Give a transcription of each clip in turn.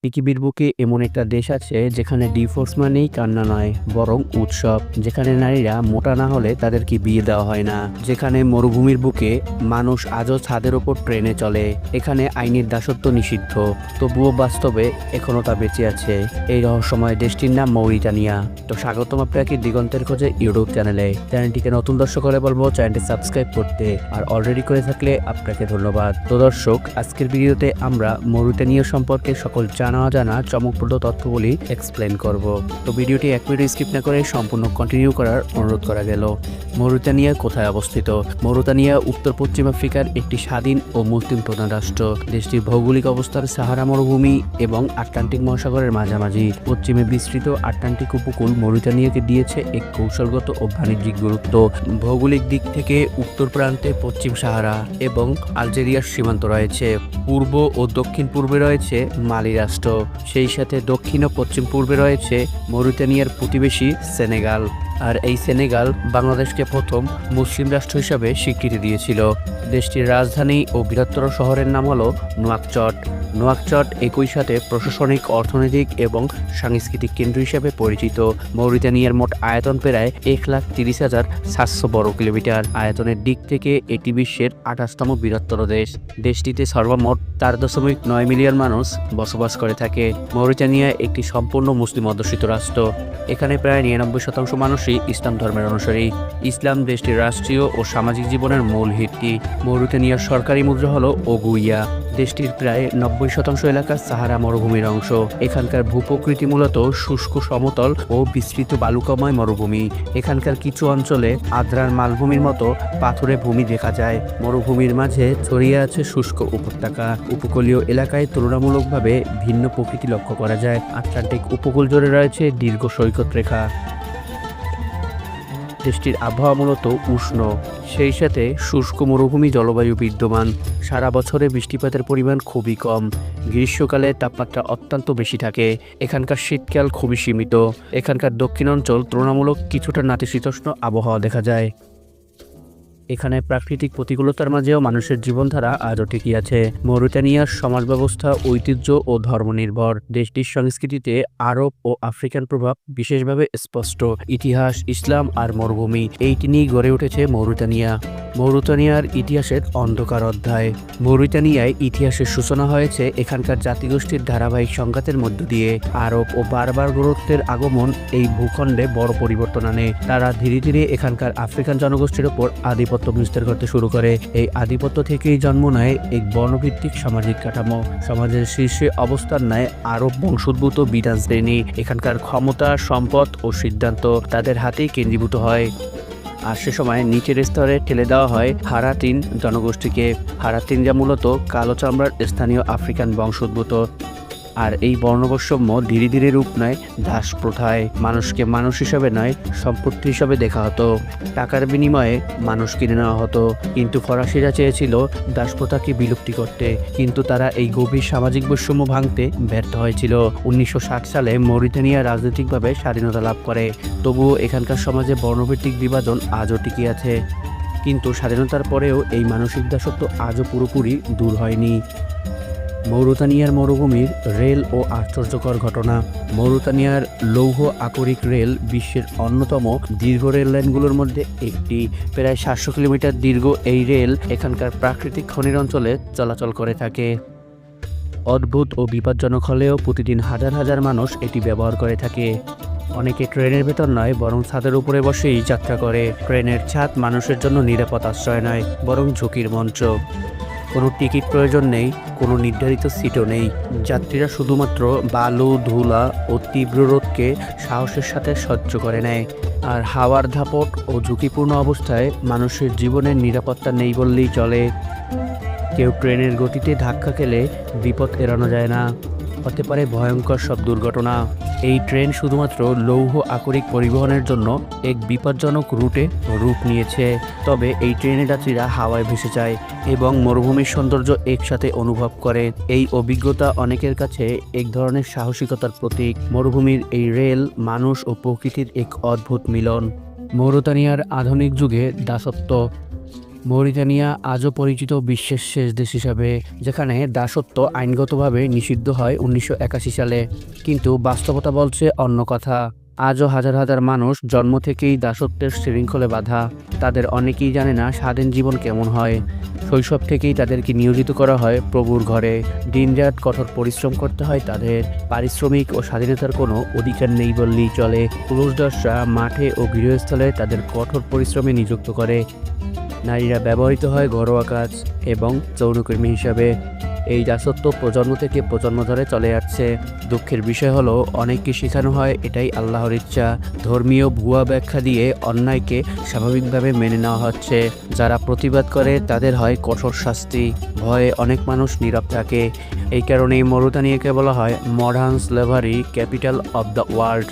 পৃথিবীর বুকে এমন একটা দেশ আছে যেখানে ডিভোর্স মানেই কান্না নয় বরং উৎসব, যেখানে নারীরা মোটা না হলে তাদেরকে বিয়ে দেওয়া হয় না, যেখানে মরুভূমির বুকে মানুষ আজও ছাদের ওপর ট্রেনে চলে, এখানে আইনের দাসত্ব নিষিদ্ধ, তবুও বাস্তবে এখনো তা বেঁচে আছে। এই রহস্যময় দেশটির নাম মৌরিটানিয়া। তো স্বাগতম আপনাকে দিগন্তের খোঁজে ইউটিউব চ্যানেলে। চ্যানেলটিকে নতুন দর্শক হলে বলবো চ্যানেলটি সাবস্ক্রাইব করতে, আর অলরেডি করে থাকলে আপনাকে ধন্যবাদ। তো দর্শক, আজকের ভিডিওতে আমরা মৌরিটানিয়া সম্পর্কে সকল জানা অজানা চমকপ্রদ তথ্যগুলি এক্সপ্লেন করব। তো ভিডিওটি এক মিনিট স্কিপ না করে সম্পূর্ণ কন্টিনিউ করার অনুরোধ করা গেল। মৌরিটানিয়া কোথায় অবস্থিত? মৌরিটানিয়া উত্তর পশ্চিম আফ্রিকার একটি স্বাধীন ও মুসলিম প্রধান রাষ্ট্র। দেশটির ভৌগোলিক অবস্থান সাহারা মরুভূমি এবং আটলান্টিক মহাসাগরের মাঝামাঝি। পশ্চিমে বিস্তৃত আটলান্টিক উপকূল মৌরিটানিয়াকে দিয়েছে এক কৌশলগত ও বাণিজ্যিক গুরুত্ব। ভৌগোলিক দিক থেকে উত্তর প্রান্তে পশ্চিম সাহারা এবং আলজেরিয়ার সীমান্ত রয়েছে। পূর্ব ও দক্ষিণ পূর্বে রয়েছে মালি রাষ্ট্র। সেই সাথে দক্ষিণ ও পশ্চিম পূর্বে রয়েছে মৌরিটানিয়ার প্রতিবেশী সেনেগাল। আর এই সেনেগাল বাংলাদেশকে প্রথম মুসলিম রাষ্ট্র হিসাবে স্বীকৃতি দিয়েছিল। দেশটির রাজধানী ও বৃহত্তর শহরের নাম হলো নোয়াকচট। নোয়াকচট একই সাথে প্রশাসনিক, অর্থনৈতিক এবং সাংস্কৃতিক কেন্দ্র হিসেবে পরিচিত। মৌরিটানিয়ার মোট আয়তন প্রায় 1,30,700 বর্গ কিলোমিটার। আয়তনের দিক থেকে এটি বিশ্বের 28তম বৃহত্তর দেশ। দেশটিতে সর্বমোট 4.9 মিলিয়ন মানুষ বসবাস করে থাকে। মৌরিটানিয়া একটি সম্পূর্ণ মুসলিম অধ্যুষিত রাষ্ট্র। এখানে প্রায় 99% মানুষই ইসলাম ধর্মের অনুসারী। ইসলাম দেশটির রাষ্ট্রীয় ও সামাজিক জীবনের মূল ভিত্তি। মৌরিটানিয়ার সরকারি মুদ্রা হলো ওগুইয়া। দেশটির প্রায় 90% এলাকা সাহারা মরুভূমির অংশ। এখানকার ভূপ্রকৃতি মূলত শুষ্ক সমতল ও বিস্তৃত বালুকাময় মরুভূমি। এখানকার কিছু অঞ্চলে আদ্রার মালভূমির মতো পাথুরে ভূমি দেখা যায়। মরুভূমির মাঝে ছড়িয়ে আছে শুষ্ক উপত্যকা। উপকূলীয় এলাকায় তুলনামূলকভাবে ভিন্ন প্রকৃতি লক্ষ্য করা যায়। আটলান্টিক উপকূল জুড়ে রয়েছে দীর্ঘ সৈকত রেখা। দেশটির আবহাওয়া মূলত উষ্ণ, সেই সাথে শুষ্ক মরুভূমি জলবায়ু বিদ্যমান। সারা বছরে বৃষ্টিপাতের পরিমাণ খুবই কম। গ্রীষ্মকালে তাপমাত্রা অত্যন্ত বেশি থাকে। এখানকার শীতকাল খুবই সীমিত। এখানকার দক্ষিণাঞ্চল তুলনামূলক কিছুটা নাতিশীতোষ্ণ আবহাওয়া দেখা যায়। এখানে প্রাকৃতিক প্রতিকূলতার মাঝেও মানুষের জীবনধারা আজও টিকে আছে। মৌরিটানিয়ার সমাজ ব্যবস্থা ঐতিহ্য ও ধর্মনির্ভর। দেশটির সংস্কৃতিতে আরব ও আফ্রিকান প্রভাব বিশেষভাবে স্পষ্ট। ইতিহাস, ইসলাম আর মরুভূমি, এইটি নিয়ে গড়ে উঠেছে মৌরিটানিয়া। মৌরিটানিয়ার ইতিহাসের অন্ধকার অধ্যায়। মৌরিটানিয়ায় ইতিহাসের সূচনা হয়েছে এখানকার জাতিগোষ্ঠীর ধারাবাহিক সংঘাতের মধ্য দিয়ে। আরব ও বারবার গুরুত্বের আগমন এই ভূখণ্ডে বড় পরিবর্তন আনে। তারা ধীরে ধীরে এখানকার আফ্রিকান জনগোষ্ঠীর ওপর আধিপত্য বিস্তার করতে শুরু করে। এই আধিপত্য থেকেই জন্ম নেয় এক বর্ণভিত্তিক সামাজিক কাঠামো। সমাজের শীর্ষে অবস্থান নেয় আরব বংশোদ্ভূত বিরাজ শ্রেণী। এখানকার ক্ষমতা, সম্পদ ও সিদ্ধান্ত তাদের হাতেই কেন্দ্রীভূত হয়। আর সে সময় নিচের স্তরে ঠেলে দেওয়া হয় হারাতিন জনগোষ্ঠীকে। হারাতিন যা মূলত কালো চামড়ার স্থানীয় আফ্রিকান বংশোদ্ভূত। আর এই বর্ণবৈষম্য ধীরে ধীরে রূপ নেয় দাস প্রথায়। মানুষকে মানুষ হিসাবে নয়, সম্পত্তি হিসাবে দেখা হতো। টাকার বিনিময়ে মানুষ কিনে নেওয়া হতো। কিন্তু ফরাসিরা চেয়েছিল দাসপ্রথাকে বিলুপ্তি করতে, কিন্তু তারা এই গভীর সামাজিক বৈষম্য ভাঙতে ব্যর্থ হয়েছিল। 1960 সালে মৌরিটানিয়া রাজনৈতিকভাবে স্বাধীনতা লাভ করে। তবুও এখানকার সমাজে বর্ণভিত্তিক বিভাজন আজও টিকে আছে। কিন্তু স্বাধীনতার পরেও এই মানসিক দাসত্ব আজও পুরোপুরি দূর হয়নি। মৌরিটানিয়ার মরুভূমির রেল ও আশ্চর্যকর ঘটনা। মৌরিটানিয়ার লৌহ আকরিক রেল বিশ্বের অন্যতম দীর্ঘ রেল লাইনগুলোর মধ্যে একটি। প্রায় 700 কিলোমিটার দীর্ঘ এই রেল এখানকার প্রাকৃতিক খনির অঞ্চলে চলাচল করে থাকে। অদ্ভুত ও বিপজ্জনক হলেও প্রতিদিন হাজার হাজার মানুষ এটি ব্যবহার করে থাকে। অনেকে ট্রেনের ভেতর নয় বরং ছাদের উপরে বসেই যাত্রা করে। ট্রেনের ছাদ মানুষের জন্য নিরাপদ আশ্রয় নয়, বরং ঝুঁকির মঞ্চ। কোনো টিকিট প্রয়োজন নেই, কোনো নির্ধারিত সিটও নেই। যাত্রীরা শুধুমাত্র বালু, ধুলা ও তীব্র রোদকে সাহসের সাথে সহ্য করে নেয়। আর হাওয়ার দাপট ও ঝুঁকিপূর্ণ অবস্থায় মানুষের জীবনের নিরাপত্তা নেই বললেই চলে। কেউ ট্রেনের গতিতে ধাক্কা খেলে বিপদ এড়ানো যায় না, হতে পারে ভয়ঙ্কর সব দুর্ঘটনা। এই ট্রেন শুধুমাত্র লৌহ আকরিক পরিবহনের জন্য এক বিপজ্জনক রুটে রূপ নিয়েছে। তবে এই ট্রেনের যাত্রীরা হাওয়ায় ভেসে যায় এবং মরুভূমির সৌন্দর্য একসাথে অনুভব করে। এই অভিজ্ঞতা অনেকের কাছে এক ধরনের সাহসিকতার প্রতীক। মরুভূমির এই রেল মানুষ ও প্রকৃতির এক অদ্ভুত মিলন। মৌরিটানিয়ার আধুনিক যুগে দাসত্ব। মৌরিতানিয়া আজও পরিচিত বিশ্বের শেষ দেশ হিসাবে, যেখানে দাসত্ব আইনগতভাবে নিষিদ্ধ হয় 1981 সালে, কিন্তু বাস্তবতা বলছে অন্য কথা। আজও হাজার হাজার মানুষ জন্ম থেকেই দাসত্বের শৃঙ্খলে বাঁধা। তাদের অনেকেই জানে না স্বাধীন জীবন কেমন হয়। শৈশব থেকেই তাদেরকে নিয়োজিত করা হয় প্রভুর ঘরে। দিনরাত কঠোর পরিশ্রম করতে হয় তাদের। পারিশ্রমিক ও স্বাধীনতার কোনো অধিকার নেই বললেই চলে। পুরুষ দাসরা মাঠে ও গৃহস্থলে তাদের কঠোর পরিশ্রমে নিযুক্ত করে। নারীরা ব্যবহৃত হয় ঘরোয়া কাজ এবং যৌনকর্মী হিসাবে। এই দাসত্ব প্রজন্ম থেকে প্রজন্ম ধরে চলে আসছে। দুঃখের বিষয় হলো অনেককে শেখানো হয় এটাই আল্লাহর ইচ্ছা। ধর্মীয় ভুয়া ব্যাখ্যা দিয়ে অন্যায়কে স্বাভাবিকভাবে মেনে নেওয়া হচ্ছে। যারা প্রতিবাদ করে তাদের হয় কঠোর শাস্তি। ভয়ে অনেক মানুষ নীরব থাকে। এই কারণেই মৌরিতানিয়াকে বলা হয় modern slavery capital of the world.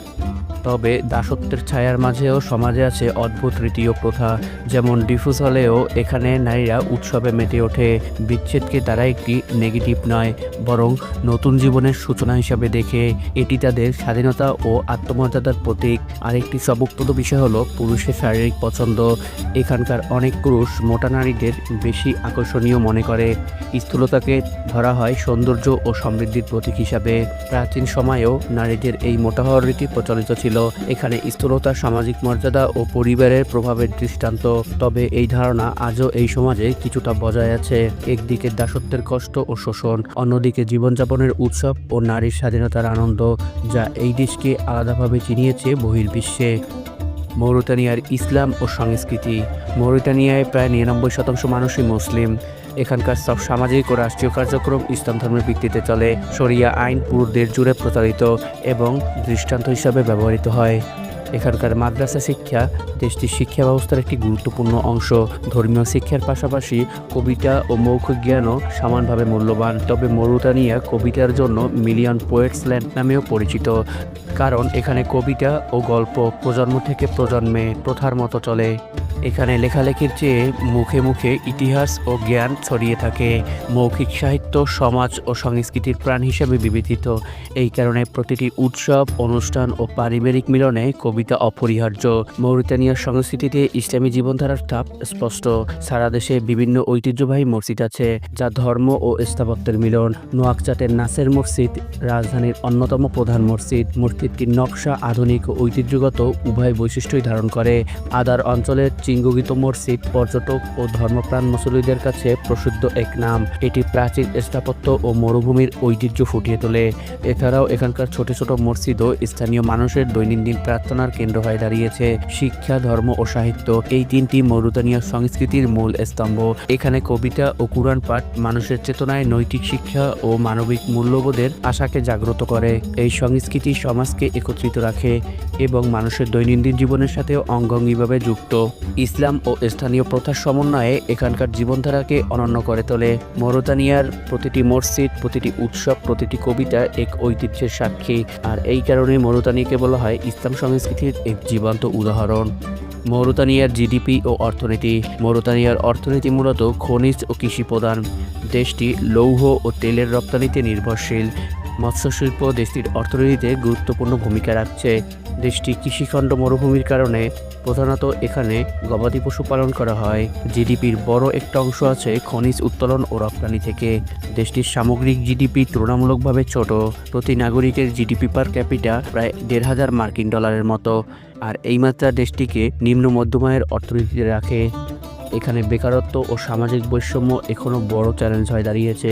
তবে দাসত্বের ছায়ার মাঝেও সমাজে আছে অদ্ভুত রীতি ও প্রথা। যেমন ডিফুজ হলেও এখানে নারীরা উৎসবে মেতে ওঠে। বিচ্ছেদকে তারা একটি নেগেটিভ নয়, বরং নতুন জীবনের সূচনা হিসাবে দেখে। এটি তাদের স্বাধীনতা ও আত্মমর্যাদার প্রতীক। আরেকটি চমকপ্রদ বিষয় হলো পুরুষের শারীরিক পছন্দ। এখানকার অনেক পুরুষ মোটা নারীদের বেশি আকর্ষণীয় মনে করে। স্থূলতাকে ধরা হয় সৌন্দর্য ও সমৃদ্ধির প্রতীক হিসাবে। প্রাচীন সময়েও নারীদের এই মোটা হওয়ার রীতি প্রচলিত ছিল। এখানে স্থূলতা সামাজিক মর্যাদা ও পরিবারের প্রভাবের দৃষ্টান্ত। তবে এই ধারণা আজও এই সমাজে কিছুটা বজায় আছে। একদিকে দাসত্বের কষ্ট ও শোষণ, অন্যদিকে জীবনযাপনের উৎসব ও নারীর স্বাধীনতার আনন্দ, যা এই দেশকে আলাদাভাবে চিনিয়েছে বহির্বিশ্বে। মৌরিতানিয়ার ইসলাম ও সংস্কৃতি। মৌরিতানিয়ায় প্রায় 99% মানুষই মুসলিম। এখানকার সব সামাজিক ও রাষ্ট্রীয় কার্যক্রম ইসলাম ধর্মের ভিত্তিতে চলে। শরিয়া আইন পুরো দেশ জুড়ে প্রচারিত এবং দৃষ্টান্ত হিসাবে ব্যবহৃত হয়। এখানকার মাদ্রাসা শিক্ষা দেশটির শিক্ষা ব্যবস্থার একটি গুরুত্বপূর্ণ অংশ। ধর্মীয় শিক্ষার পাশাপাশি কবিতা ও মৌখিক জ্ঞানও সমানভাবে মূল্যবান। তবে মৌরিতানিয়া কবিতার জন্য মিলিয়ন পোয়েটস ল্যান্ড নামেও পরিচিত, কারণ এখানে কবিতা ও গল্প প্রজন্ম থেকে প্রজন্মে প্রথার মতো চলে। এখানে লেখালেখির চেয়ে মুখে মুখে ইতিহাস ও জ্ঞান ছড়িয়ে থাকে। মৌখিক সাহিত্য সমাজ ও সংস্কৃতির প্রাণ হিসেবে বিবেচিত। এই কারণে প্রতিটি উৎসব, অনুষ্ঠান ও পারিবারিক মিলনে কবিতা অপরিহার্য। মৌরিতানিয়ার সংস্কৃতিতে ইসলামী জীবনধারার ছাপ স্পষ্ট। সারা দেশে বিভিন্ন ঐতিহ্যবাহী মসজিদ আছে, যা ধর্ম ও স্থাপত্যের মিলন। নোয়াকচাটের নাসের মসজিদ রাজধানীর অন্যতম প্রধান মসজিদ। মসজিদটির নকশা আধুনিক ও ঐতিহ্যগত উভয় বৈশিষ্ট্যই ধারণ করে। আদার অঞ্চলের চিঙ্গুগিত মসজিদ পর্যটক ও ধর্মপ্রাণ মুসল্লিদের কাছে প্রসিদ্ধ এক নাম। এটি প্রাচীন স্থাপত্য ও মরুভূমির ঐতিহ্য ফুটিয়ে তোলে। এছাড়াও এখানকার ছোট ছোট মসজিদও স্থানীয় মানুষের দৈনন্দিন প্রার্থনার কেন্দ্র হয়ে দাঁড়িয়েছে। শিক্ষা, ধর্ম ও সাহিত্য এই তিনটি মৌরিতানিয়ার সংস্কৃতির মূল স্তম্ভ। এখানে কবিতা ও কুরআন পাঠ মানুষের চেতনায় নৈতিক শিক্ষা ও মানবিক মূল্যবোধের আশাকে জাগ্রত করে। এই সংস্কৃতি সমাজকে একত্রিত রাখে এবং মানুষের দৈনন্দিন জীবনের সাথেও অঙ্গাঙ্গিভাবে যুক্ত। ইসলাম ও স্থানীয় প্রথার সমন্বয়ে এখানকার জীবনধারাকে অনন্য করে তোলে। মৌরিতানিয়ার প্রতিটি মসজিদ, প্রতিটি উৎসব, প্রতিটি কবিতা এক ঐতিহ্যের সাক্ষী। আর এই কারণে মৌরিতানিয়াকে বলা হয় ইসলাম সংস্কৃতির এক জীবন্ত উদাহরণ। মৌরিতানিয়ার জিডিপি ও অর্থনীতি। মৌরিতানিয়ার অর্থনীতি মূলত খনিজ ও কৃষি প্রধান। দেশটি লৌহ ও তেলের রপ্তানিতে নির্ভরশীল। মৎস্য শিল্প দেশটির অর্থনীতিতে গুরুত্বপূর্ণ ভূমিকা রাখছে। দেশটি কৃষিখণ্ড মরুভূমির কারণে প্রধানত এখানে গবাদি পশু পালন করা হয়। জিডিপির বড় একটা অংশ আছে খনিজ উত্তোলন ও রপ্তানি থেকে। দেশটির সামগ্রিক জিডিপি তুলনামূলকভাবে ছোট। প্রতি নাগরিকের জিডিপি পার ক্যাপিটা প্রায় $1,500 মতো। আর এই মাত্রা দেশটিকে নিম্ন মধ্যম আয়ের অর্থনীতিতে রাখে। এখানে বেকারত্ব ও সামাজিক বৈষম্য এখনও বড় চ্যালেঞ্জ হয়ে দাঁড়িয়েছে।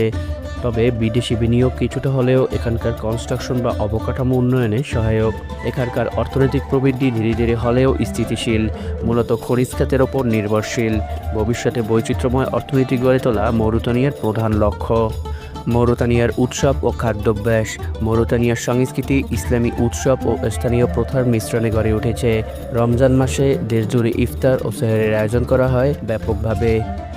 তবে বিদেশি বিনিয়োগ কিছুটা হলেও এখানকার কনস্ট্রাকশন বা অবকাঠামো উন্নয়নে সহায়ক। এখানকার অর্থনৈতিক প্রবৃদ্ধি ধীরে ধীরে হলেও স্থিতিশীল, মূলত খনিজ খাতের ওপর নির্ভরশীল। ভবিষ্যতে বৈচিত্র্যময় অর্থনীতি গড়ে তোলা মৌরিতানিয়ার প্রধান লক্ষ্য। মৌরিতানিয়ার উৎসব ও খাদ্যাভ্যাস। মৌরিতানিয়ার সংস্কৃতি ইসলামী উৎসব ও স্থানীয় প্রথার মিশ্রণে গড়ে উঠেছে। রমজান মাসে দেশজুড়ে ইফতার ও সেহরের আয়োজন করা হয় ব্যাপকভাবে।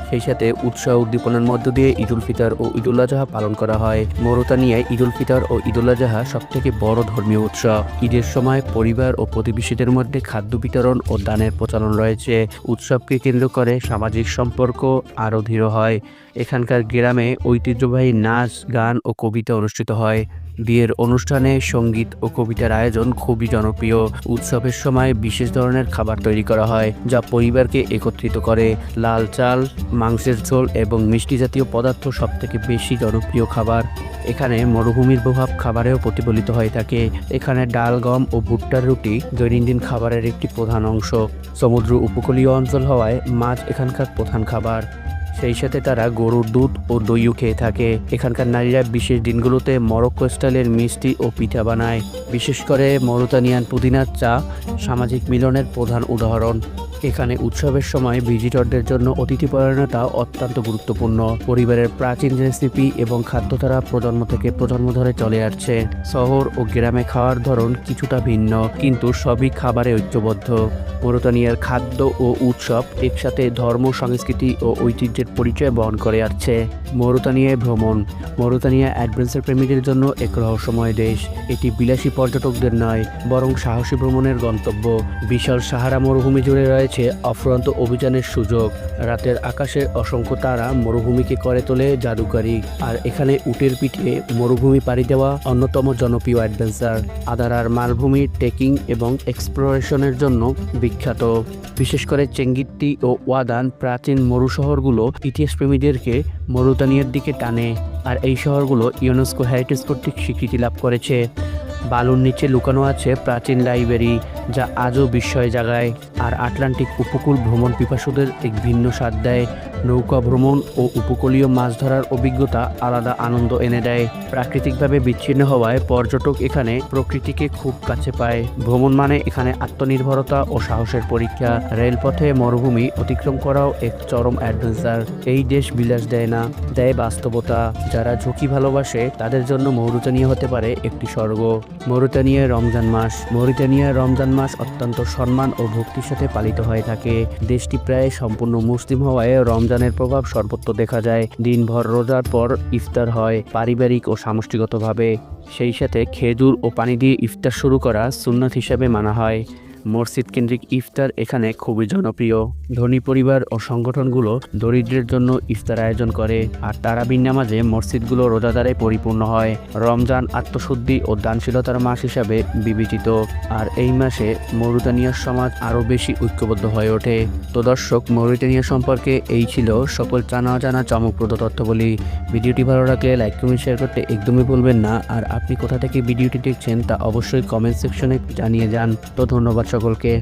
সেই সাথে উৎসাহ উদ্দীপনার মধ্য দিয়ে ঈদুল ফিতর ও ঈদুল আজহা পালন করা হয়। মৌরিতানিয়ায় ঈদুল ফিতর ও ঈদুল আজহা সবথেকে বড় ধর্মীয় উৎসব। ঈদের সময় পরিবার ও প্রতিবেশীদের মধ্যে খাদ্য বিতরণ ও দানের প্রচলন রয়েছে। উৎসবকে কেন্দ্র করে সামাজিক সম্পর্ক আরও দৃঢ় হয়। এখানকার গ্রামে ঐতিহ্যবাহী নাচ, গান ও কবিতা অনুষ্ঠিত হয়। বিয়ের অনুষ্ঠানে সঙ্গীত ও কবিতার আয়োজন খুবই জনপ্রিয়। উৎসবের সময় বিশেষ ধরনের খাবার তৈরি করা হয় যা পরিবারকে একত্রিত করে। লাল চাল, মাংসের ঝোল এবং মিষ্টি জাতীয় পদার্থ সবথেকে বেশি জনপ্রিয় খাবার। এখানে মরুভূমির প্রভাব খাবারেও প্রতিফলিত হয়ে থাকে। এখানে ডাল, গম ও ভুট্টার রুটি দৈনন্দিন খাবারের একটি প্রধান অংশ। সমুদ্র উপকূলীয় অঞ্চল হওয়ায় মাছ এখানকার প্রধান খাবার। সেই সাথে তারা গরুর দুধ ও দইও খেয়ে থাকে। এখানকার নারীরা বিশেষ দিনগুলোতে মরক্কো স্টাইলের মিষ্টি ও পিঠা বানায়। বিশেষ করে মরুতানিয়ান পুদিনার চা সামাজিক মিলনের প্রধান উদাহরণ। এখানে উৎসবের সময় ভিজিটরদের জন্য অতিথিপরায়ণতা অত্যন্ত গুরুত্বপূর্ণ। পরিবারের প্রাচীন রেসিপি এবং খাদ্যধারা প্রজন্ম থেকে প্রজন্ম ধরে চলে আসছে। শহর ও গ্রামে খাওয়ার ধরন কিছুটা ভিন্ন, কিন্তু সবই খাবারে ঐক্যবদ্ধ। মরুতানিয়ার খাদ্য ও উৎসব একসাথে ধর্ম, সংস্কৃতি ও ঐতিহ্যের পরিচয় বহন করে আসছে। মরুতানিয়ায় ভ্রমণ। মরুতানিয়া অ্যাডভেঞ্চার প্রেমীদের জন্য এক রহস্যময় দেশ। এটি বিলাসী পর্যটকদের নয়, বরং সাহসী ভ্রমণের গন্তব্য। বিশাল সাহারা মরুভূমি জুড়ে রয়েছে অফুরন্ত অভিযানের সুযোগ। রাতের আকাশে অসংখ্য তারা মরুভূমিকে করে তোলে জাদুকারী। আর এখানে উটের পিঠে মরুভূমি পাড়ি দেওয়া অন্যতম জনপ্রিয় অ্যাডভেঞ্চার। আদারার মালভূমি ট্রেকিং এবং এক্সপ্লোরেশনের জন্য বিখ্যাত। বিশেষ করে চেঙ্গিট্টি ও ওয়াদান প্রাচীন মরু শহরগুলো ইতিহাস প্রেমীদেরকে মরুতানিয়ার দিকে টানে। আর এই শহরগুলো ইউনেস্কো হেরিটেজ কর্তৃক স্বীকৃতি লাভ করেছে। বালুর নিচে লুকানো আছে প্রাচীন লাইব্রেরি, যা আজও বিস্ময় জাগায়। আর আটলান্টিক উপকূল ভ্রমণ পিপাসুদের এক ভিন্ন স্বাদ দেয়। নৌকা ভ্রমণ ও উপকূলীয় মাছ ধরার অভিজ্ঞতা আলাদা আনন্দ এনে দেয়। প্রাকৃতিকভাবে বিচ্ছিন্ন হওয়ায় পর্যটক এখানে প্রকৃতিকে খুব কাছে পায়। ভ্রমণ মানে এখানে আত্মনির্ভরতা ও সাহসের পরীক্ষা। রেলপথে মরুভূমি অতিক্রম করাও এক চরম অ্যাডভেঞ্চার। এই দেশ বিলাস দেয় না, দেয় বাস্তবতা। যারা ঝুঁকি ভালোবাসে তাদের জন্য মরুতানিয়া হতে পারে একটি স্বর্গ। মরুতানিয়ার রমজান মাস। মরিতানিয়ার রমজান মাস অত্যন্ত সম্মান ও ভক্তির সাথে পালিত হয়ে থাকে। দেশটি প্রায় সম্পূর্ণ মুসলিম হওয়ায় রমজানের প্রভাব সর্বত্র দেখা যায়। দিনভর রোজার পর ইফতার হয় পারিবারিক ও সামষ্টিগতভাবে। সেই সাথে খেজুর ও পানি দিয়ে ইফতার শুরু করা সুন্নাত হিসাবে মানা হয়। মসজিদ কেন্দ্রিক ইফতার এখানে খুবই জনপ্রিয়। ধনী পরিবার ও সংগঠনগুলো দরিদ্রের জন্য ইফতার আয়োজন করে, আর তারাবির নামাজে মসজিদগুলো রোজাদারে পরিপূর্ণ হয়। রমজান আত্মশুদ্ধি ও দানশীলতার মাস হিসাবে বিবেচিত, আর এই মাসে মরুতানিয়ার সমাজ আরও বেশি ঐক্যবদ্ধ হয়ে ওঠে। তো দর্শক, মরুতানিয়া সম্পর্কে এই ছিল সকল জানা অজানা চমকপ্রদ তথ্যবলি। ভিডিওটি ভালো লাগলে লাইক, কমেন্ট, শেয়ার করতে একদমই ভুলবেন না। আর আপনি কোথা থেকে ভিডিওটি দেখছেন তা অবশ্যই কমেন্ট সেকশনে জানিয়ে যান। তো ধন্যবাদ সকলকে।